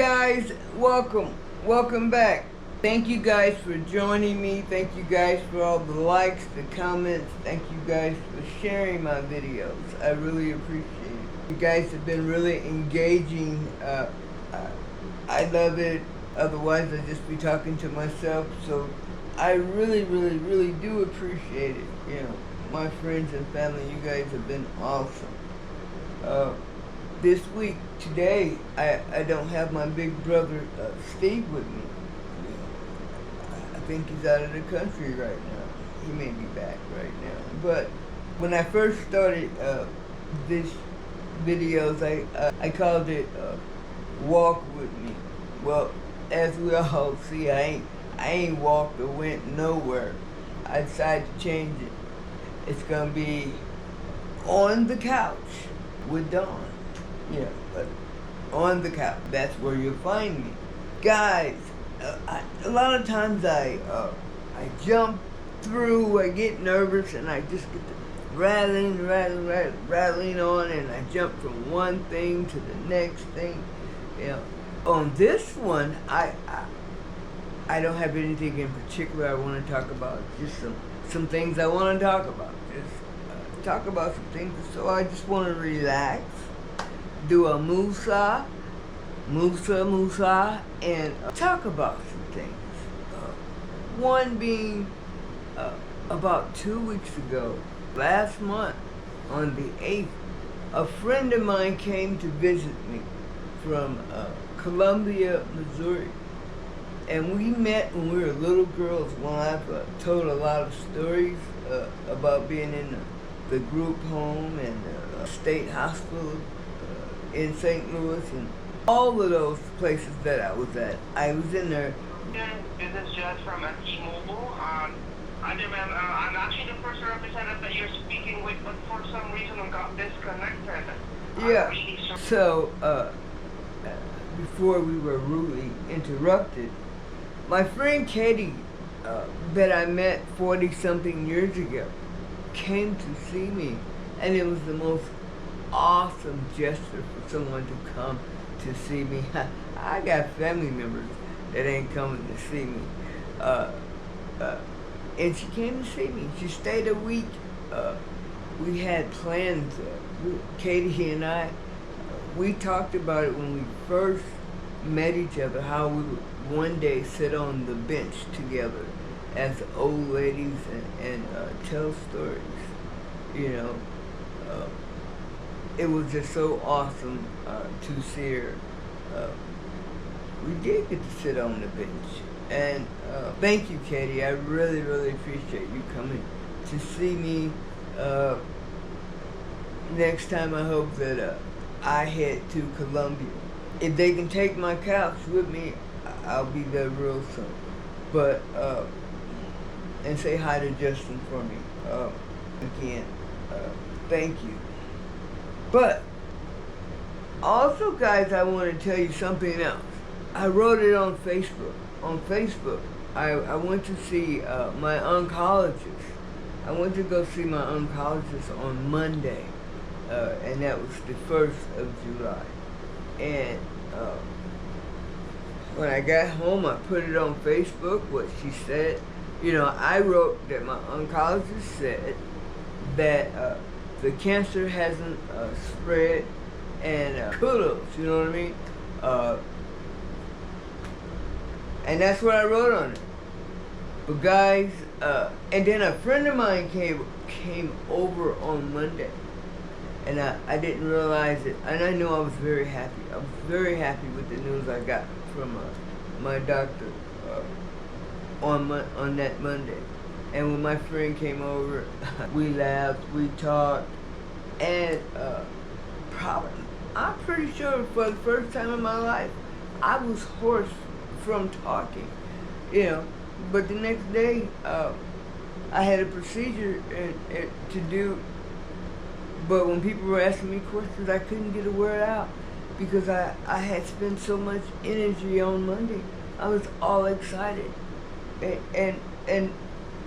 guys, welcome back. Thank you guys for joining me. Thank you guys for all the likes, the comments. Thank you guys for sharing my videos. I really appreciate it. You guys have been really engaging. I love it. Otherwise I'd just be talking to myself. So I really do appreciate it. You know, my friends and family, you guys have been awesome. This week, today, I don't have my big brother Steve with me. I think he's out of the country right now. He may be back right now. But when I first started this videos, I called it "Walk with Me." Well, as we all see, I ain't walked or went nowhere. I decided to change it. It's gonna be on the couch with Dawn. Yeah, but on the couch, that's where you'll find me. Guys, a lot of times I jump through, I get nervous, and I just get to rattling on, and I jump from one thing to the next thing. You know, on this one, I don't have anything in particular I want to talk about. Just some things I want to talk about. Just talk about some things. So I just want to relax. Do a musa, and talk about some things. One being about 2 weeks ago, last month, on the 8th, a friend of mine came to visit me from Columbia, Missouri. And we met when we were little girls. When I've told a lot of stories about being in the group home and the state hospital in St. Louis and all of those places that I was at. I was in there. This is Judge from T-Mobile. I'm actually the person representative that you're speaking with, but for some reason we got disconnected. Yeah. Really So, before we were rudely interrupted, my friend Katie, that I met 40-something years ago, came to see me, and it was the most awesome gesture for someone to come to see me. I got family members that ain't coming to see me. And she came to see me. She stayed a week. We had plans. Katie and I, we talked about it when we first met each other, how we would one day sit on the bench together as old ladies and tell stories, you know. It was just so awesome to see her. We did get to sit on the bench. And thank you, Katie. I really appreciate you coming to see me. Next time I hope that I head to Columbia. If they can take my couch with me, I'll be there real soon. But, and say hi to Justin for me. Again, thank you. But also, guys, I want to tell you something else. I wrote it on Facebook. I went to see my oncologist. I went to go see my oncologist on Monday, and that was the 1st of July. And when I got home, I put it on Facebook, what she said. You know, I wrote that my oncologist said that the cancer hasn't spread, and kudos, you know what I mean? And that's what I wrote on it. But guys, and then a friend of mine came over on Monday, and I didn't realize it, and I know I was very happy. I was very happy with the news I got from my doctor on that Monday. And when my friend came over, we laughed, we talked, and I'm pretty sure for the first time in my life, I was hoarse from talking, you know. But the next day, I had a procedure to do, but when people were asking me questions, I couldn't get a word out because I had spent so much energy on Monday. I was all excited, and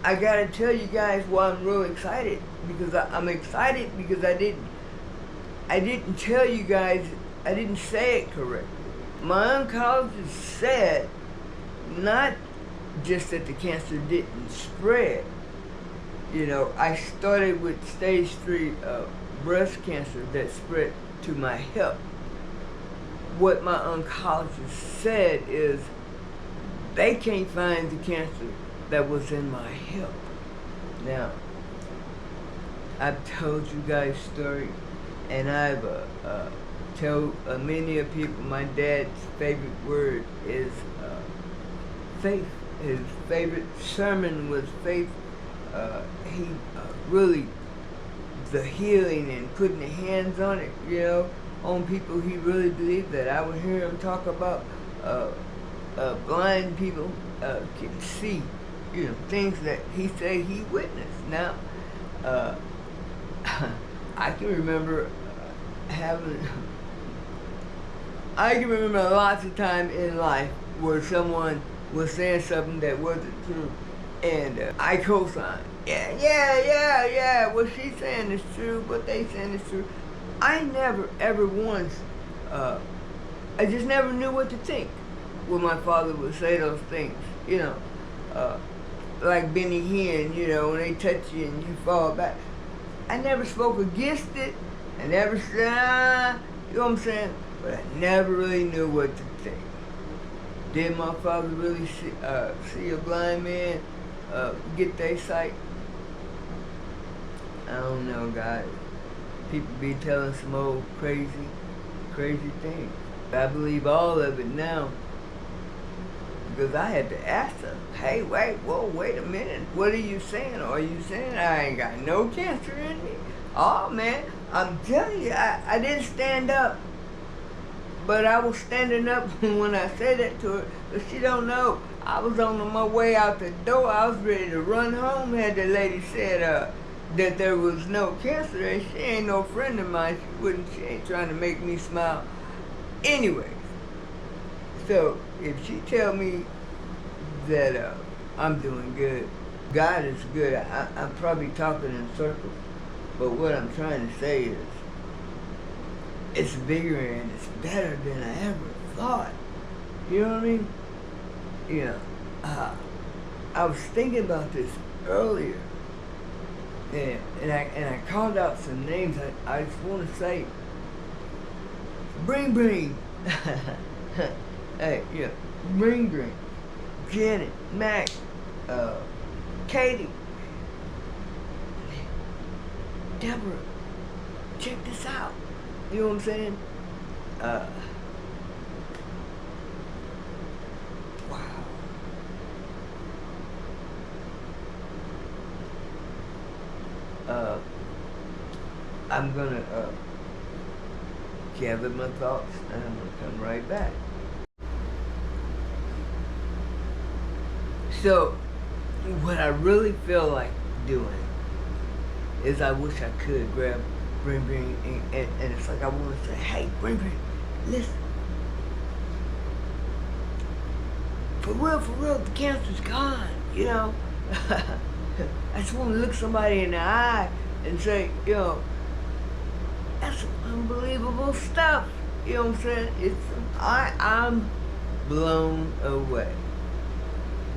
I gotta tell you guys why I'm real excited, because I'm excited because I didn't tell you guys, I didn't say it correctly. my oncologist said not just that the cancer didn't spread. You know, I started with stage 3 breast cancer that spread to my hip. What my oncologist said is they can't find the cancer that was in my hip. Now, I've told you guys stories, and I've told many of people my dad's favorite word is faith. His favorite sermon was faith. He really, the healing and putting the hands on it, you know, on people, he really believed that. I would hear him talk about blind people can see, you know, things that he said he witnessed. Now, I can remember lots of time in life where someone was saying something that wasn't true, and I co-signed. Yeah, what she's saying is true, what they saying is true. I never, ever once, I just never knew what to think when my father would say those things, you know, like Benny Hinn, you know, when they touch you and you fall back. I never spoke against it. I never said, you know what I'm saying? But I never really knew what to think. Did my father really see a blind man get their sight? I don't know, guys. People be telling some old crazy things. I believe all of it now because I had to ask them, hey, wait a minute. What are you saying? Are you saying I ain't got no cancer in me? Oh, man, I'm telling you, I didn't stand up. But I was standing up when I said that to her, but she don't know. I was on my way out the door. I was ready to run home. Had the lady said that there was no cancer, and she ain't no friend of mine. She ain't trying to make me smile. Anyways, so if she tell me that I'm doing good, God is good. I'm probably talking in circles, but what I'm trying to say is, it's bigger and it's better than I ever thought. You know what I mean? You know, I was thinking about this earlier, and I called out some names. I just want to say, Bring. Hey, yeah, Bring. Janet, Mac, Katie, Deborah. Check this out. You know what I'm saying? Wow. I'm gonna gather my thoughts and I'm gonna come right back. So, what I really feel like doing is I wish I could grab Bring, and it's like I want to say, hey, Bring, listen. For real, the cancer's gone, you know? I just want to look somebody in the eye and say, you know, that's some unbelievable stuff. You know what I'm saying? I'm blown away.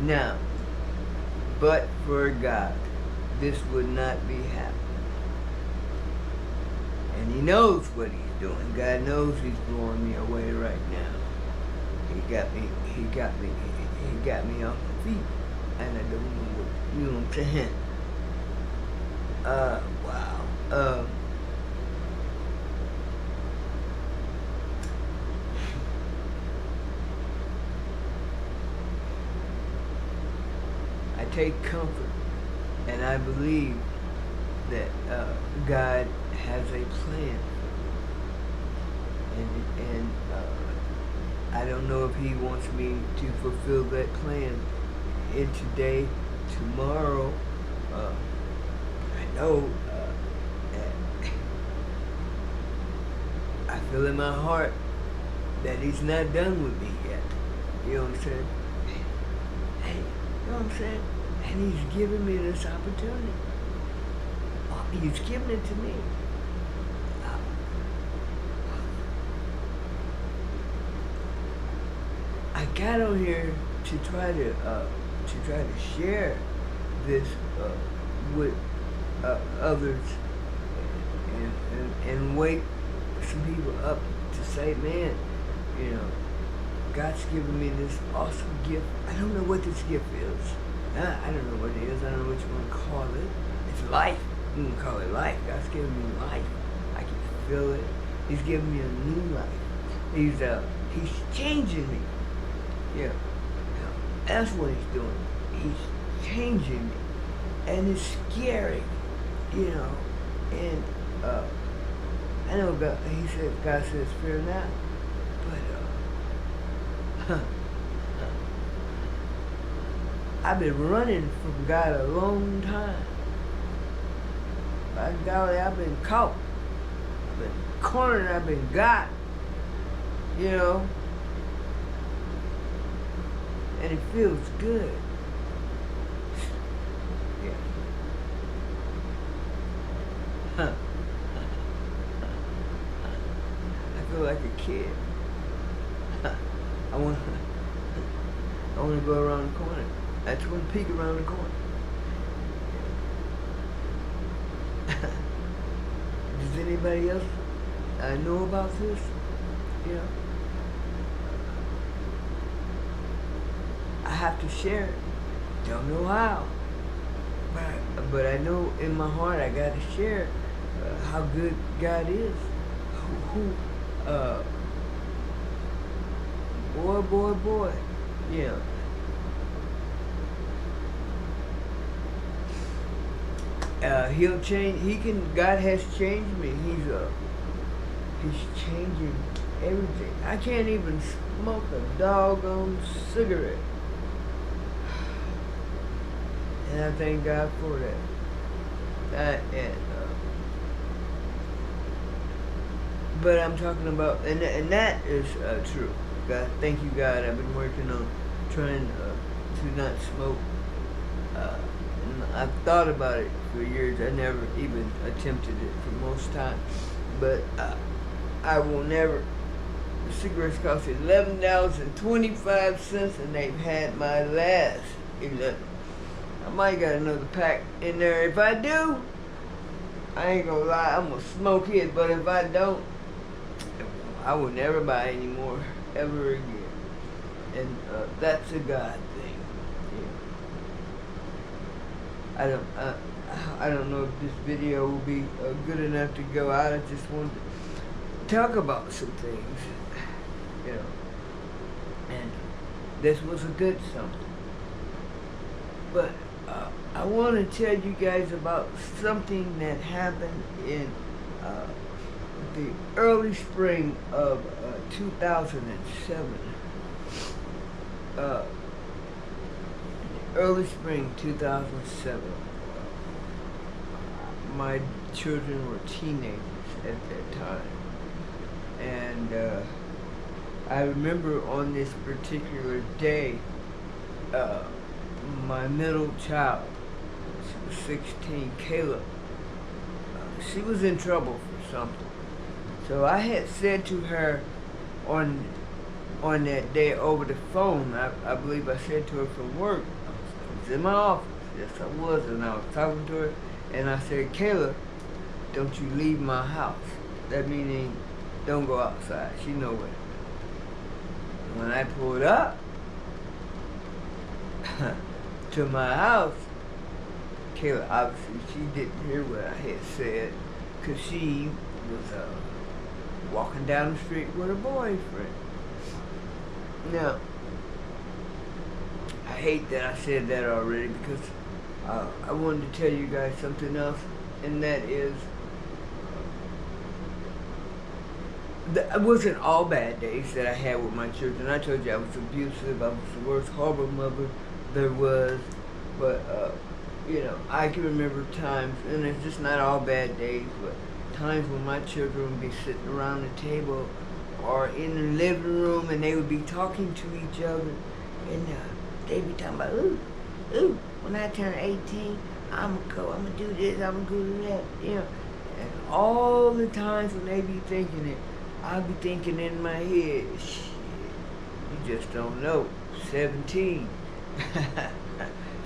Now, but for God, this would not be happening. And he knows what he's doing. God knows he's blowing me away right now. He got me off my feet. And I don't know what, you know what I'm saying? Wow. I take comfort, and I believe that God has a plan, and I don't know if He wants me to fulfill that plan in today, tomorrow. I know I feel in my heart that He's not done with me yet. You know what I'm saying? Hey, you know what I'm saying? And He's giving me this opportunity. He's giving it to me. I got on here to try to share this with others and wake some people up to say, man, you know, God's given me this awesome gift. I don't know what this gift is. I don't know what it is. I don't know what you want to call it. It's life. You can call it life. God's given me life. I can feel it. He's giving me a new life. He's changing me. Yeah. That's what he's doing. He's changing me. And it's scary, you know. And I know God, God says fear not. But I've been running from God a long time. By golly, I've been caught. I've been cornered, I've been got. You know? And it feels good. Yeah. I feel like a kid. I want to go around the corner. I just want to peek around the corner. Does anybody else know about this? You know? I have to share it. Don't know how. But I know in my heart I got to share how good God is. Boy. Yeah. He'll change. God has changed me. He's changing everything. I can't even smoke a doggone cigarette. And I thank God for that. But I'm talking about, and that is true. God, thank you, God. I've been working on trying to not smoke. I've thought about it for years. I never even attempted it for most time. But I will never. The cigarettes cost $11.25, and they've had my last 11. I might got another pack in there. If I do, I ain't gonna lie, I'm gonna smoke it. But if I don't, I will never buy any more ever again. And that's a God thing. Yeah. I don't know if this video will be good enough to go out. I just wanted to talk about some things, you know. And this was a good something. But I want to tell you guys about something that happened in the early spring of 2007. Early spring 2007. My children were teenagers at that time. And I remember on this particular day, my middle child, she was 16, Kayla, she was in trouble for something. So I had said to her on that day over the phone, I believe I said to her from work, I was in my office, yes I was, and I was talking to her, and I said, Kayla, don't you leave my house. That meaning, don't go outside. She know what it meant. When I pulled up to my house, Kayla, obviously, she didn't hear what I had said, because she was walking down the street with her boyfriend. Now, I hate that I said that already, because I wanted to tell you guys something else, and that is, it wasn't all bad days that I had with my children. I told you I was abusive. I was the worst, horrible mother there was. But, you know, I can remember times, and it's just not all bad days, but times when my children would be sitting around the table or in the living room, and they would be talking to each other, and they'd be talking about, ooh, when I turn 18, I'm gonna do this, I'm gonna do that, you know. And all the times when they be thinking it, I'll be thinking in my head, shit, you just don't know. 17.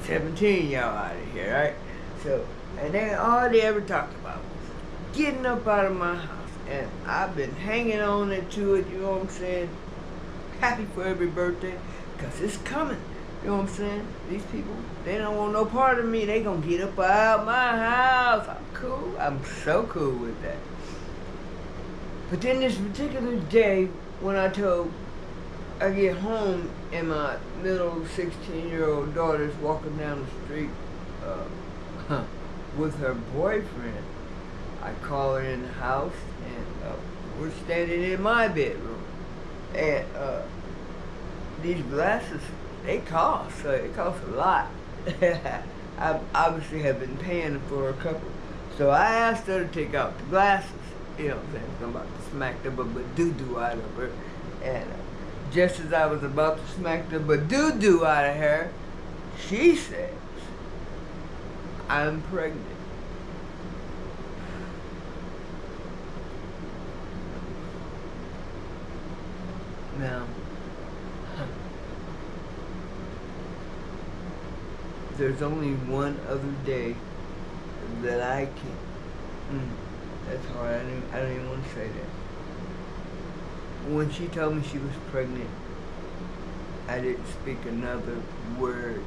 17 y'all out of here, right? So, and then all they ever talked about was getting up out of my house. And I've been hanging on to it, you know what I'm saying? Happy for every birthday, because it's coming. You know what I'm saying? These people, they don't want no part of me. They gonna get up out my house. I'm cool. I'm so cool with that. But then this particular day, when I get home and my little 16-year-old daughter's walking down the street with her boyfriend, I call her in the house and we're standing in my bedroom. And these glasses, they cost, so it costs a lot. I obviously have been paying for a couple. So I asked her to take out the glasses. You know what I'm saying? I'm about to smack the doo-doo out of her. And just as I was about to smack the doo-doo out of her, she says, I'm pregnant. Now, there's only one other day that I can. That's hard. I don't even want to say that. When she told me she was pregnant, I didn't speak another word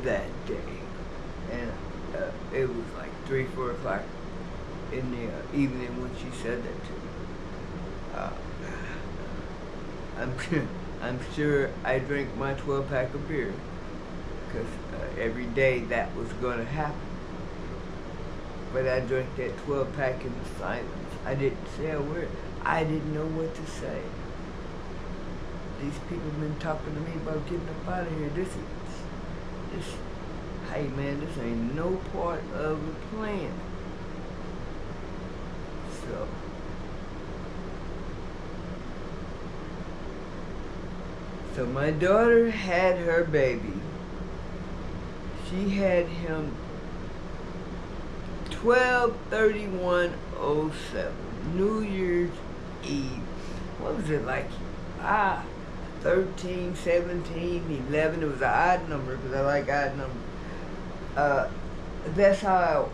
that day. And it was like 3, 4 o'clock in the evening when she said that to me. I'm sure I drank my 12-pack of beer, because every day that was going to happen. But I drank that 12-pack in silence. I didn't say a word. I didn't know what to say. These people have been talking to me about getting up out of here. Hey man, this ain't no part of the plan. So my daughter had her baby. She had him 12/31/07, New Year's Eve. What was it like? 13, 17, 11. It was an odd number because I like odd numbers. That's how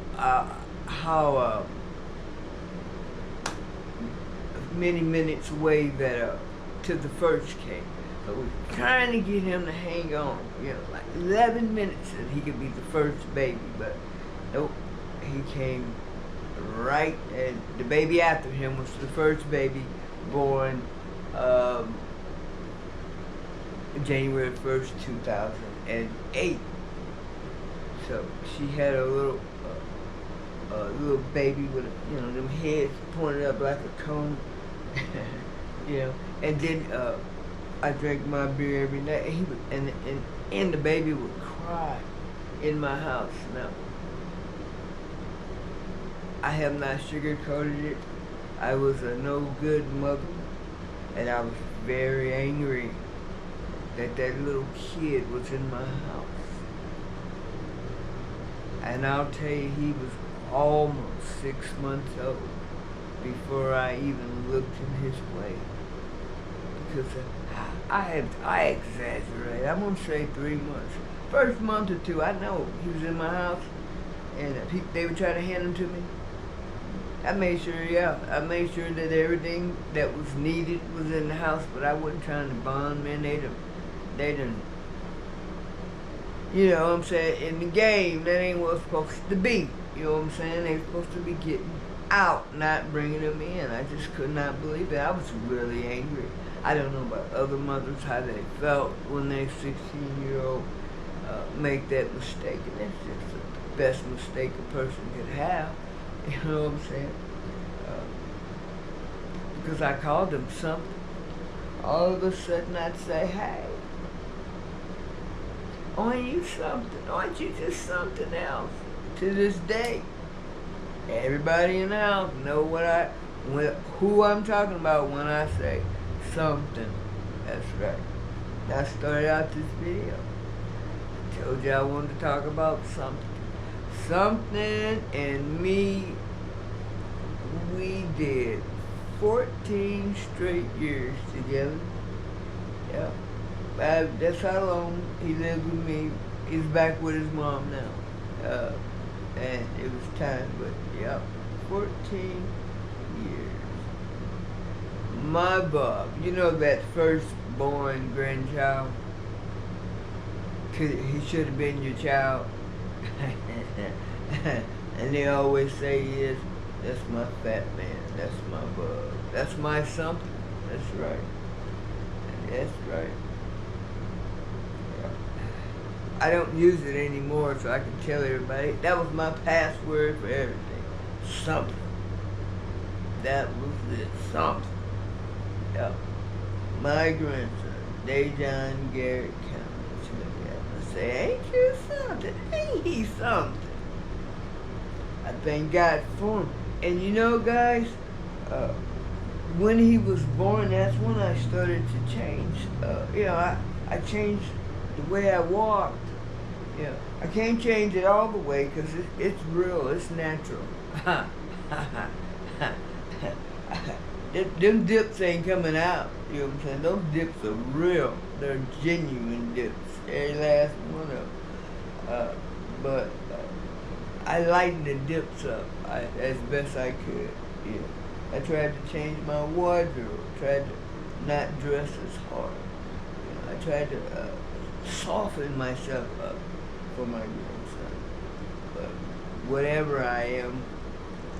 many minutes away that to the first came. So we're trying to get him to hang on, you know, like 11 minutes and he could be the first baby, but nope, he came right, and the baby after him was the first baby born January 1st, 2008. So she had a little baby with, you know, them heads pointed up like a cone, you know, and then I drank my beer every night, and the baby would cry in my house. Now, I have not sugarcoated it. I was a no good mother, and I was very angry that that little kid was in my house. And I'll tell you, he was almost 6 months old before I even looked in his way. Because I exaggerate. I'm gonna say 3 months. First month or two, I know he was in my house, and they would try to hand him to me. I made sure that everything that was needed was in the house, but I wasn't trying to bond, man. They didn't, you know what I'm saying, in the game, that ain't what it's supposed to be. You know what I'm saying? They were supposed to be getting out, not bringing them in. I just could not believe it. I was really angry. I don't know about other mothers, how they felt when their 16-year-old make that mistake. And that's just the best mistake a person could have. You know what I'm saying? Because I called them something. All of a sudden I'd say, hey, aren't you something? Aren't you just something else? To this day, everybody in the house know who I'm talking about when I say something. That's right. I started out this video. I told you I wanted to talk about something. Somethin and me, we did 14 straight years together. That's how long he lived with me. He's back with his mom now. And it was time, but yep, 14 years. My Bob, you know that firstborn grandchild? He should have been your child. And they always say he is. That's my fat man. That's my Bob. That's my something. That's right. That's right. I don't use it anymore, so I can tell everybody that was my password for everything. Something. That was it. Something. Yep. My grandson, Dejon Garrett Cummings. Look at him and say, ain't you something? Ain't he something? I thank God for him. And you know, guys, when he was born, that's when I started to change. I changed the way I walked. Yeah, I can't change it all the way because it's real, it's natural. Them dips ain't coming out, you know what I'm saying? Those dips are real. They're genuine dips, every last one of them. But I lightened the dips up as best I could. Yeah. I tried to change my wardrobe, tried to not dress as hard. I tried to soften myself up for my grandson. But whatever I am,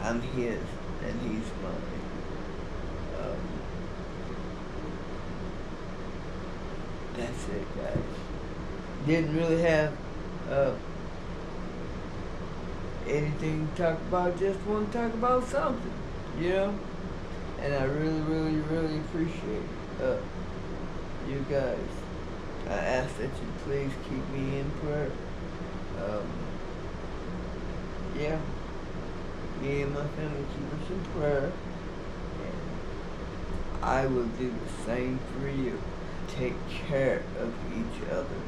I'm his, and he's mine. That's it, guys. Didn't really have anything to talk about, just want to talk about something, you know? And I really, really, really appreciate you guys. I ask that you please keep me in prayer. Yeah, me and my family keep us in prayer. And I will do the same for you. Take care of each other.